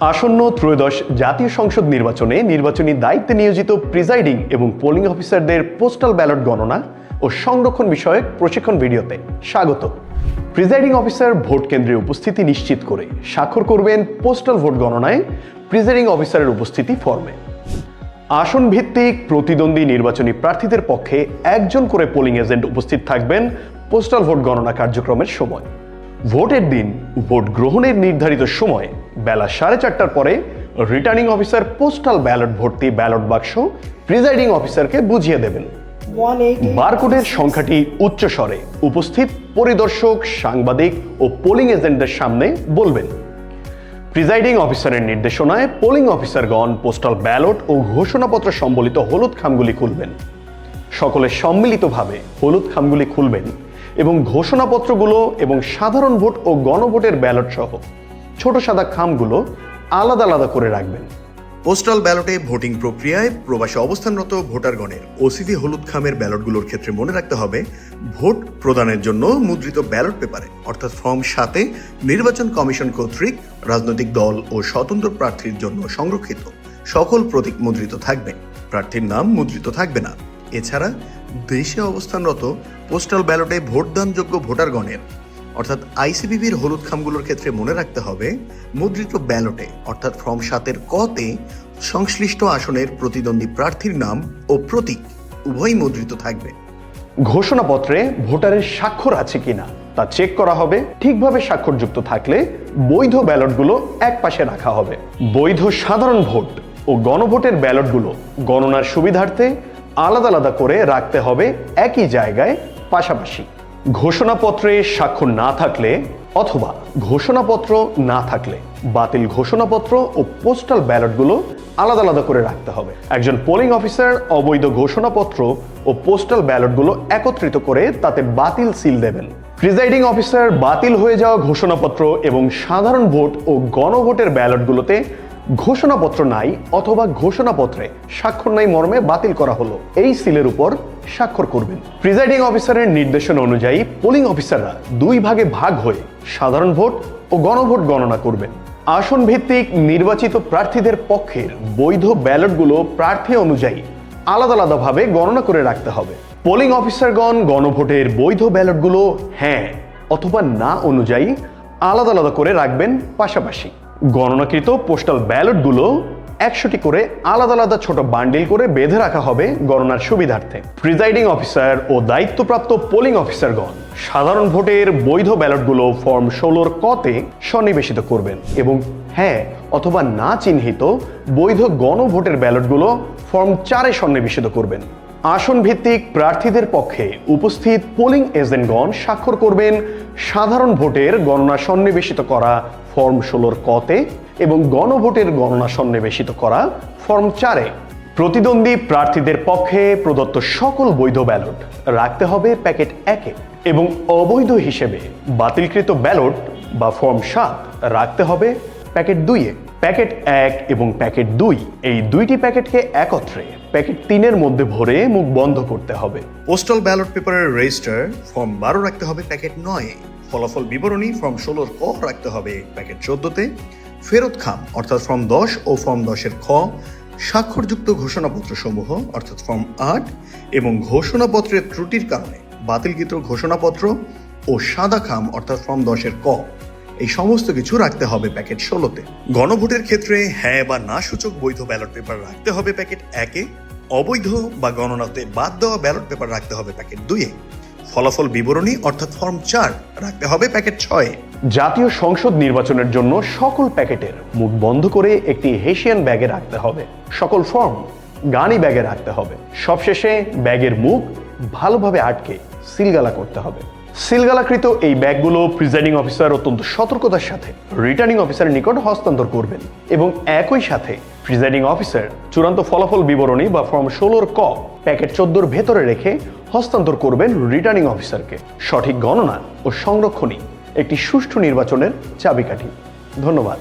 আসন্ন ত্রয়োদশ জাতীয় সংসদ নির্বাচনে নির্বাচনী দায়িত্বে নিয়োজিত প্রিজাইডিং এবং পোলিং অফিসারদের পোস্টাল ব্যালট গণনা ও সংরক্ষণ বিষয়ক প্রশিক্ষণ ভিডিওতে স্বাগত। প্রিজাইডিং অফিসার ভোট কেন্দ্রে উপস্থিতি নিশ্চিত করে স্বাক্ষর করবেন পোস্টাল ভোট গণনায় প্রিজাইডিং অফিসারের উপস্থিতি ফর্মে। আসন ভিত্তিক প্রতিদ্বন্দ্বী নির্বাচনী প্রার্থীদের পক্ষে একজন করে পোলিং এজেন্ট উপস্থিত থাকবেন পোস্টাল ভোট গণনা কার্যক্রমের সময়। ভোটের দিন ভোট গ্রহণের নির্ধারিত সময় বেলা 4:30টার পরে রিটার্নিং অফিসার পোস্টাল ব্যালট ভর্তি ব্যালট বাক্স প্রিজাইডিং অফিসারকে বুঝিয়ে দেবেন। বারকোডের সংখ্যাটি উচ্চস্বরে উপস্থিত পরিদর্শক, সাংবাদিক ও পোলিং এজেন্টদের সামনে বলবেন। প্রিজাইডিং অফিসারের নির্দেশনায় পোলিং অফিসারগণ পোস্টাল ব্যালট ও ঘোষণাপত্র সম্বলিত হলুদ খামগুলি খুলবেন। সকলে সম্মিলিতভাবে হলুদ খামগুলি খুলবেন এবং ঘোষণাপত্রগুলো এবং সাধারণ ভোট ও গণভোটের ব্যালট সহ ছোট সাদা খামগুলো আলাদা আলাদা করে রাখবেন। পোস্টাল ব্যালটে ভোটিং প্রক্রিয়ায় প্রবাসে অবস্থানরত ভোটারগণের ওসিভি হলুদ খামের ব্যালটগুলোর ক্ষেত্রে মনে রাখতে হবে, ভোট প্রদানের জন্য মুদ্রিত ব্যালট পেপারে অর্থাৎ ফর্ম 7-এ নির্বাচন কমিশন কর্তৃক রাজনৈতিক দল ও স্বতন্ত্র প্রার্থীর জন্য সংরক্ষিত সকল প্রতীক মুদ্রিত থাকবে, প্রার্থীর নাম মুদ্রিত থাকবে না। এছাড়া দেশে অবস্থানরত পোস্টাল ব্যালটে ভোটদানযোগ্য ভোটারগণের অর্থাৎ আইসিবিবির হলুদ খামগুলোর ক্ষেত্রে মনে রাখতে হবে, মুদ্রিত ব্যালটে অর্থাৎ ফর্ম 7-এর কতে সংশ্লিষ্ট আসনের প্রতিদ্বন্দ্বী প্রার্থীর নাম ও প্রতীক উভয়ই মুদ্রিত থাকবে। ঘোষণাপত্রে ভোটারের স্বাক্ষর আছে কিনা তা চেক করা হবে। ঠিকভাবে স্বাক্ষরযুক্ত থাকলে বৈধ ব্যালটগুলো এক পাশে রাখা হবে। বৈধ সাধারণ ভোট ও গণভোটের ব্যালটগুলো গণনার সুবিধার্থে আলাদা আলাদা করে রাখতে হবে একই জায়গায় পাশাপাশি। ঘোষণাপত্রে স্বাক্ষর না থাকলে অথবা ঘোষণাপত্র না থাকলে বাতিল ঘোষণাপত্র ও পোস্টাল ব্যালটগুলো আলাদা আলাদা করে রাখতে হবে। একজন পোলিং অফিসার অবৈধ ঘোষণাপত্র ও পোস্টাল ব্যালটগুলো একত্রিত করে তাতে বাতিল সিল দেবেন। প্রিজাইডিং অফিসার বাতিল হয়ে যাওয়া ঘোষণাপত্র এবং সাধারণ ভোট ও গণভোটের ব্যালটগুলোতে ঘোষণাপত্র নাই অথবা ঘোষণাপত্রে স্বাক্ষর নাই মর্মে বাতিল করা হলো এই সিলের উপর স্বাক্ষর করবেন। প্রিজাইডিং অফিসারের নির্দেশনা অনুযায়ী পোলিং অফিসাররা 2 ভাগে ভাগ হয়ে সাধারণ ভোট ও গণভোট গণনা করবেন। আসন ভিত্তিক নির্বাচিত প্রার্থীদের পক্ষের বৈধ ব্যালটগুলো প্রার্থী অনুযায়ী আলাদা আলাদাভাবে গণনা করে রাখতে হবে। পোলিং অফিসারগণ গণভোটের বৈধ ব্যালটগুলো হ্যাঁ অথবা না অনুযায়ী আলাদা আলাদা করে রাখবেন পাশাপাশি। গণনাকৃত পোস্টাল ব্যালটগুলো 100টি করে আলাদা আলাদা ছোট বান্ডিল করে বেঁধে রাখা হবে গণনার সুবিধার্থে। প্রিজাইডিং অফিসার ও দায়িত্বপ্রাপ্ত পোলিং অফিসারগণ সাধারণ ভোটের বৈধ ব্যালটগুলো ফর্ম 16-র কতে সন্নিবেশিত করবেন এবং হ্যাঁ অথবা না চিহ্নিত বৈধ গণভোটের ব্যালটগুলো ফর্ম 4-এ সন্নিবেশিত করবেন। আসন ভিত্তিক প্রার্থীদের পক্ষে উপস্থিত পোলিং এজেন্টগণ স্বাক্ষর করবেন সাধারণ ভোটের গণনা সন্নিবেশিত করা ফর্ম 16-র কতে এবং গণভোটের গণনা সন্নিবেশিত করা ফর্ম 4-এ। প্রতিদ্বন্দ্বী প্রার্থীদের পক্ষে প্রদত্ত সকল বৈধ ব্যালট রাখতে হবে প্যাকেট 1-এ এবং অবৈধ হিসেবে বাতিলকৃত ব্যালট বা ফর্ম 7 রাখতে হবে প্যাকেট 2-এ। প্যাকেট 1 এবং প্যাকেট 2 এই দুইটি প্যাকেটকে একত্রে প্যাকেট 3-এর মধ্যে ভরে মুখ বন্ধ করতে হবে। পোস্টাল ব্যালট পেপারের রেজিস্টার ফর্ম 12 রাখতে হবে প্যাকেট 9-এ। ফলাফল বিবরণী ফর্ম 16-র ক রাখতে হবে প্যাকেট 14-তে। ফেরত খাম অর্থাৎ ফর্ম 10 ও ফর্ম 10-এর খ, স্বাক্ষরযুক্ত ঘোষণাপত্র সমূহ অর্থাৎ ফর্ম 8 এবং ঘোষণাপত্রের ত্রুটির কারণে বাতিলকৃত ঘোষণাপত্র ও সাদা খাম অর্থাৎ ফর্ম 10-এর ক, এই সমস্ত কিছু রাখতে হবে প্যাকেট 16-তে। গণভোটের ক্ষেত্রে হ্যাঁ বা না সূচক বৈধ ব্যালট পেপার রাখতে হবে প্যাকেট 1-এ। অবৈধ বা গণনাতে বাদ দেওয়া ব্যালট পেপার রাখতে হবে প্যাকেট 2-এ। ফলাফল বিবরণী অর্থাৎ ফর্ম 4 রাখতে হবে প্যাকেট 6-এ। জাতীয় সংসদ নির্বাচনের জন্য সকল প্যাকেটের মুখ বন্ধ করে একটি হেসিয়ান ব্যাগে রাখতে হবে। সকল ফর্ম গানি ব্যাগে রাখতে হবে। সবশেষে ব্যাগের মুখ ভালোভাবে আটকে সিলগালা করতে হবে। সিলগালাকৃত এই ব্যাগগুলো প্রিজাইডিং অফিসার অত্যন্ত সতর্কতার সাথে রিটার্নিং অফিসারের নিকট হস্তান্তর করবেন এবং একই সাথে প্রিজাইডিং অফিসার চূড়ান্ত ফলাফল বিবরণী বা ফর্ম 16-র ক প্যাকেট 14-র ভেতরে রেখে হস্তান্তর করবেন রিটার্নিং অফিসারকে। সঠিক গণনা ও সংরক্ষণই একটি সুষ্ঠু নির্বাচনের চাবিকাঠি। ধন্যবাদ।